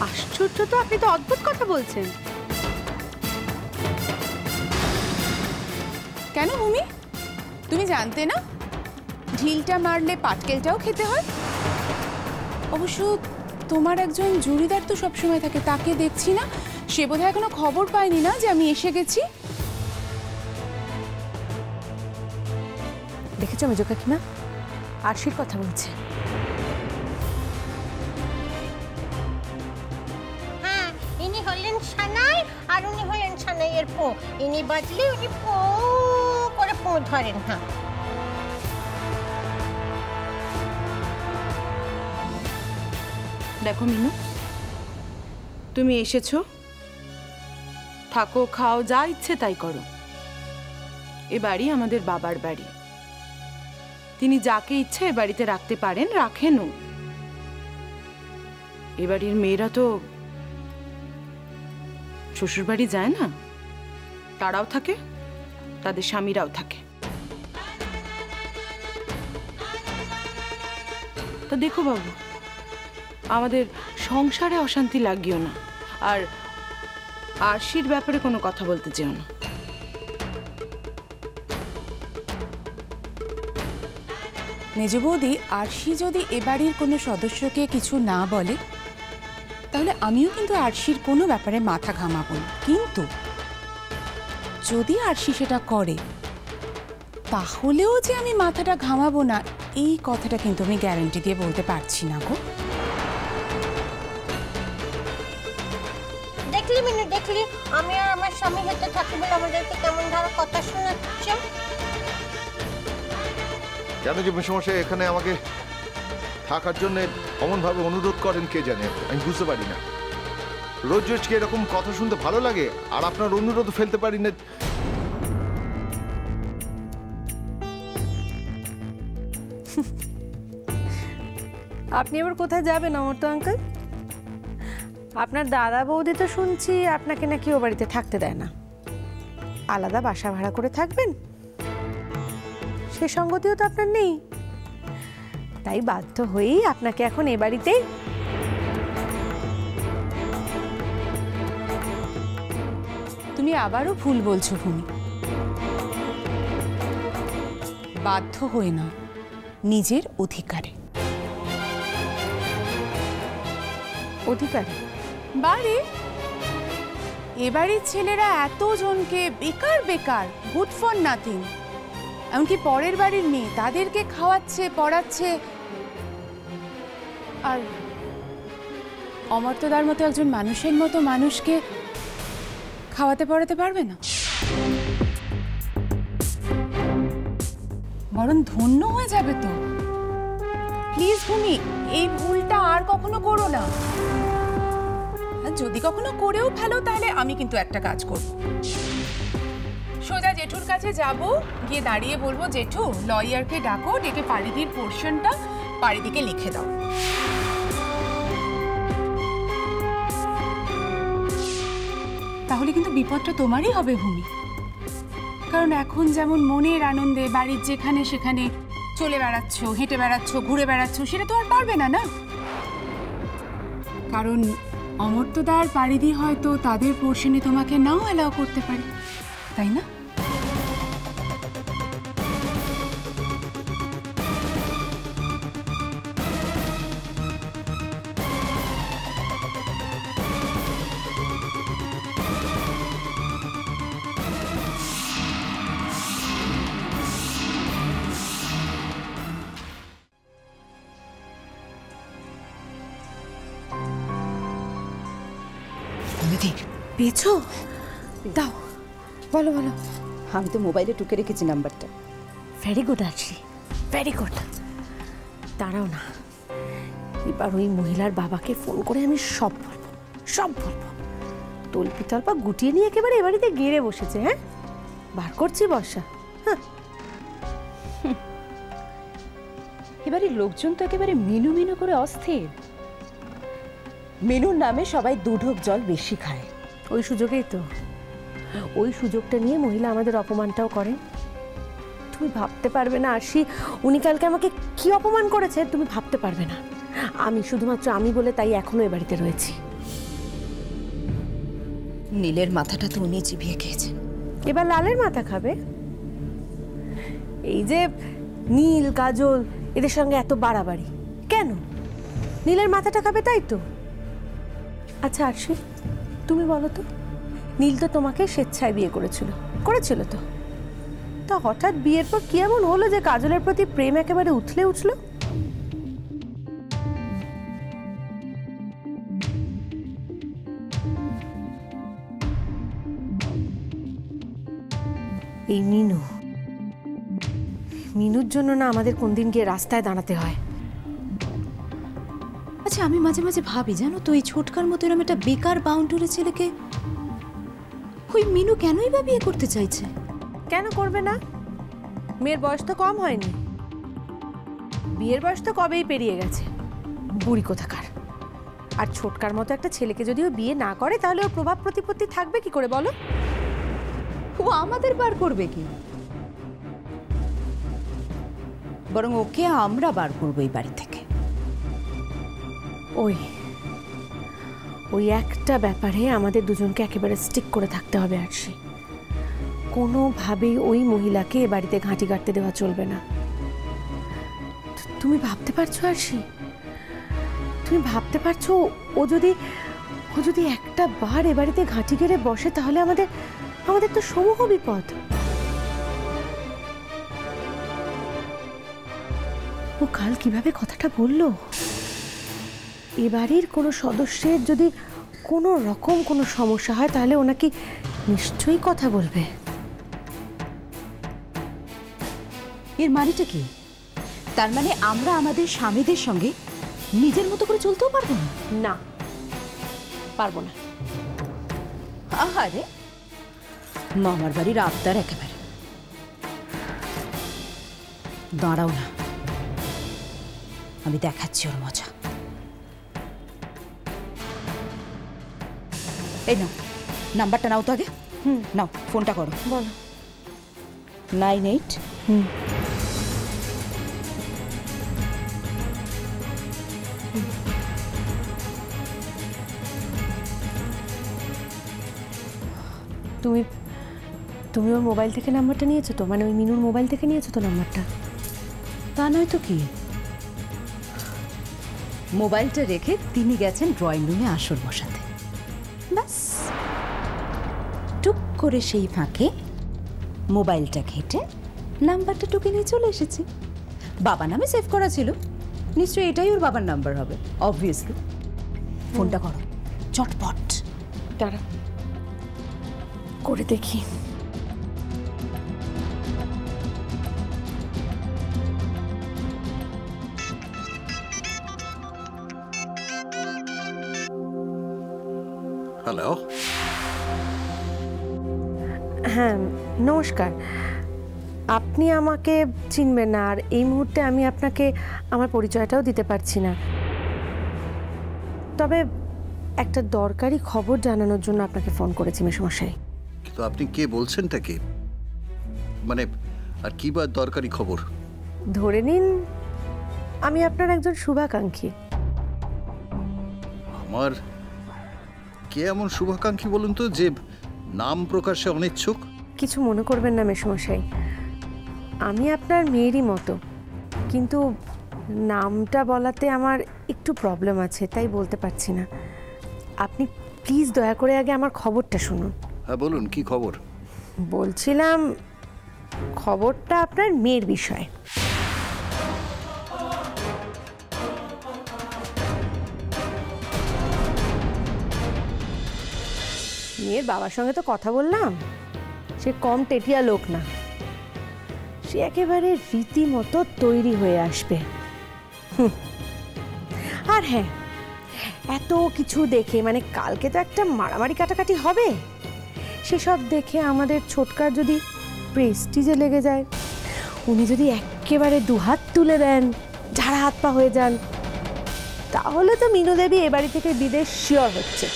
আশ্চর্য তো, আপনি তো অদ্ভুত কথা বলছেন। কেন ভূমি, তুমি জানতে না ঢিলটা মারলে পাটকেলটাও খেতে হয়? অবশ্য তোমার একজন জুরিদার তো সবসময় থাকে, তাকে দেখছি না। সে বোধহয় এখনো খবর পায়নি না যে আমি এসে গেছি। দেখেছো মেজো কাকিমা, আরশির কথা বলছে। হ্যাঁ, ইনি হলেন সানাই আর উনি হলেন সানাইয়ের পো। ইনি বাজলে উনি পো করে পো ধরেন। হ্যাঁ, দেখো মিনু, তুমি এসেছো, থাকো, খাও, যা ইচ্ছে তাই করো। এ বাড়ি আমাদের বাবার বাড়ি। তিনি যাকে ইচ্ছে এ বাড়িতে রাখতে পারেন, রাখেনও। এ বাড়ির মেয়েরা তো শ্বশুর বাড়ি যায় না, তারাও থাকে, তাদের স্বামীরাও থাকে। তা দেখো বাবু, আমাদের সংসারে অশান্তি লাগিও না, আর আরশির ব্যাপারে কোনো কথা বলতে চেও না। মেজ বৌদি, আরশি যদি এ বাড়ির কোনো সদস্যকে কিছু না বলে তাহলে আমিও কিন্তু আরশির কোনো ব্যাপারে মাথা ঘামাবো না। কিন্তু যদি আরশি সেটা করে তাহলেও যে আমি মাথাটা ঘামাবো না, এই কথাটা কিন্তু আমি গ্যারান্টি দিয়ে বলতে পারছি না গো। দেখলি মিনু, দেখলি আমি আর আমার স্বামী হেঁটে থাকি বলে আমাদেরকে কেমন ধরো কথা শোনাচ্ছে। কেন যে মেসমশাই এখানে আমাকে থাকার জন্য অমনভাবে অনুরোধ করেন কে জানে, আমি বুঝতে পারি না। রোজ রোজ কি এরকম কথা শুনতে ভালো লাগে? আর আপনার অনুরোধ ফেলতে পারি না। আপনি আবার কোথায় যাবেন অমর্ত আঙ্কেল? আপনার দাদা বৌদি তো শুনছি আপনাকে নাকি ও বাড়িতে থাকতে দেয় না, আলাদা বাসা ভাড়া করে থাকবেন। সে সঙ্গতিও তো আপনার নেই, তাই বাধ্য হয়েই আপনাকে এখন এ বাড়িতেই। তুমি আবারও ভুল বলছো ভূমি। বাধ্য হয়ে না, নিজের অধিকারে। অধিকার? বাড়ি, এবারের ছেলেরা এতজনকে বেকার বেকার, গুড ফর নাথিং, এমনকি পরের বাড়ির মেয়ে তাদেরকে খাওয়াচ্ছে, পড়াচ্ছে, আর অমর্তদার মতো একজন মানুষের মতো মানুষকে খাওয়াতে পড়াতে পারবে না? বরং ধন্য হয়ে যাবে তো। প্লিজ ভূমি, এই ভুলটা আর কখনো করো না। যদি কখনো করেও ফেলো তাহলে আমি কিন্তু একটা কাজ করব, সোজা জেঠুর কাছে যাব, গিয়ে দাঁড়িয়ে বলবো, জেঠু লয়ারকে ডাকো, ডেকে পারিদির পোর্শনটা পারিদিকে লিখে দাও। তাহলে কিন্তু বিপদটা তোমারই হবে ভূমি। কারণ এখন যেমন মনের আনন্দে বাড়ির যেখানে সেখানে চলে বেড়াচ্ছ, হেঁটে বেড়াচ্ছ, ঘুরে বেড়াচ্ছ, সেটা তো আর পারবে না। না, কারণ অমর্তদার পারিদি হয়তো তাদের পোর্শনে তোমাকে নাও অ্যালাউ করতে পারে, তাই না? পেয়েছো? দাও, বলো বলো। আমি তো মোবাইলে টুকে রেখেছি নাম্বারটা। ভেরি গুড আরশি, ভেরি গুড। দাঁড়াও না, এবার ওই মহিলার বাবাকে ফোন করে আমি সব বলবো, সব বলবো। তল্পি তল্পা গুটিয়ে নিয়ে একেবারে এ বাড়িতে গেড়ে বসেছে। হ্যাঁ, বার করছি বর্ষা। হ্যাঁ, এবারে লোকজন তো একেবারে মিনু মিনু করে অস্থির। মেনুর নামে সবাই দুঢোক জল বেশি খায়, ওই সুযোগেই তো। ওই সুযোগটা নিয়ে মহিলা আমাদের অপমানটাও করে। তুমি ভাবতে পারবে না আরশি, উনি কালকে আমাকে কি অপমান করেছে তুমি ভাবতে পারবে না। আমি শুধুমাত্র আমি বলে তাই এখনো এ বাড়িতে রয়েছি। নীলের মাথাটা তো উনি চিবিয়ে খেয়েছেন, এবার লালের মাথা খাবে। এই যে নীল কাজল এদের সঙ্গে এত বাড়াবাড়ি কেন? নীলের মাথাটা খাবে তাই তো। আচ্ছা আরশি, তুমি বলো তো, নীল তো তোমাকে স্বেচ্ছায় বিয়ে করেছিল তো, তা হঠাৎ বিয়ের পর কি এমন হলো যে কাজলের প্রতি প্রেম একেবারে উথলে উঠলো? এই মিনুর জন্য না আমাদের কোন দিন গিয়ে রাস্তায় দাঁড়াতে হয়। আচ্ছা, আমি মাঝে মাঝে ভাবি, জানো তো, এই ছোটকার মতো এরকম একটা বেকার বাউন্ডুরে ছেলেকে ওই মিনু কেনই বা বিয়ে করতে চাইছে? কেন করবে না? মেয়ের বয়স তো কম হয়নি, বিয়ের বয়স তো কবেই পেরিয়ে গেছে, বুড়ি কোথাকার। আর ছোটকার মতো একটা ছেলেকে যদি ও বিয়ে না করে তাহলে ওর প্রভাব প্রতিপত্তি থাকবে কি করে বলো? ও আমাদের বার করবে কি? বরং ওকে আমরা বার করবো এই বাড়ি থেকে। ওই একটা ব্যাপারে আমাদের দুজনকে একেবারে স্টিক করে থাকতে হবে আরশি। কোনোভাবেই ওই মহিলাকে এ বাড়িতে ঘাঁটি কাটতে দেওয়া চলবে না। তুমি ভাবতে পারছো আরশি? তুমি ভাবতে পারছো ও যদি একটা বার এ বাড়িতে ঘাঁটি গেড়ে বসে তাহলে আমাদের তো সমূহ বিপদ। ও কাল কিভাবে কথাটা বললো? এ বাড়ির কোনো সদস্যের যদি কোনো রকম কোনো সমস্যা হয় তাহলে ওনাকে নিশ্চয়ই কথা বলবে। এর মানেটা কি? তার মানে আমরা আমাদের স্বামীদের সঙ্গে নিজের মতো করে চলতেও পারবো না? না, পারবো না। আহারে, মামার বাড়ির আবদার একেবারে। দাঁড়াও না, আমি দেখাচ্ছি ওর মজা। এই নাও, নাম্বারটা নাও তো আগে। নাও, ফোনটা করো। বলো। 98 তুমি ওর মোবাইল থেকে নাম্বারটা নিয়েছো তো? মানে ওই মিনুর মোবাইল থেকে নিয়েছো তো নাম্বারটা? তা নয় তো কি, মোবাইলটা রেখে তিনি গেছেন ড্রয়িং রুমে আসর বসাতে। ব্যাস, টুক করে সেই ফাঁকে মোবাইলটা ঘেটে নাম্বারটা টুকে নিয়ে চলে এসেছি। বাবা নামে সেভ করা ছিল, নিশ্চয়ই এটাই ওর বাবার নাম্বার হবে, অবভিয়াসলি। ফোনটা করো চটপট। দাঁড়া, করে দেখি। হ্যালো। হ্যাঁ, নমস্কার। আপনি আমাকে চিনবেন না, আর এই মুহূর্তে আমি আপনাকে আমার পরিচয়টাও দিতে পারছি না। তবে একটা দরকারি খবর জানানোর জন্য আপনাকে ফোন করেছি মেসমশাই। কিন্তু আপনি কে বলছেনটা কে? মানে আর কি বা দরকারি খবর? ধরে নিন আমি আপনার একজন শুভাকাঙ্ক্ষী। আমার কে এমন শুভাকাঙ্ক্ষী বলুন তো, যে নাম প্রকাশে অনিচ্ছুক? কিছু মনে করবেন না মেসমশাই, আমি আপনার মেয়েরই মতো, কিন্তু নামটা বলাতে আমার একটু প্রবলেম আছে, তাই বলতে পারছি না। আপনি প্লিজ দয়া করে আগে আমার খবরটা শুনুন। হ্যাঁ বলুন, কি খবর? বলছিলাম খবরটা আপনার মেয়ের বিষয়ে। মেয়ের বাবার সঙ্গে তো কথা বললাম, সে কম টেটিয়া লোক না, সে একেবারে রীতিমতো তৈরি হয়ে আসবে। আর হ্যাঁ, এত কিছু দেখে, মানে কালকে তো একটা মারামারি কাটাকাটি হবে, সেসব দেখে আমাদের ছোটকার যদি প্রেস্টিজে লেগে যায়, উনি যদি একেবারে দুহাত তুলে দেন, ঝাড়া হাত পা হয়ে যান, তাহলে তো মিনু দেবী এ বাড়ি থেকে বিদেশ শিওর হচ্ছে।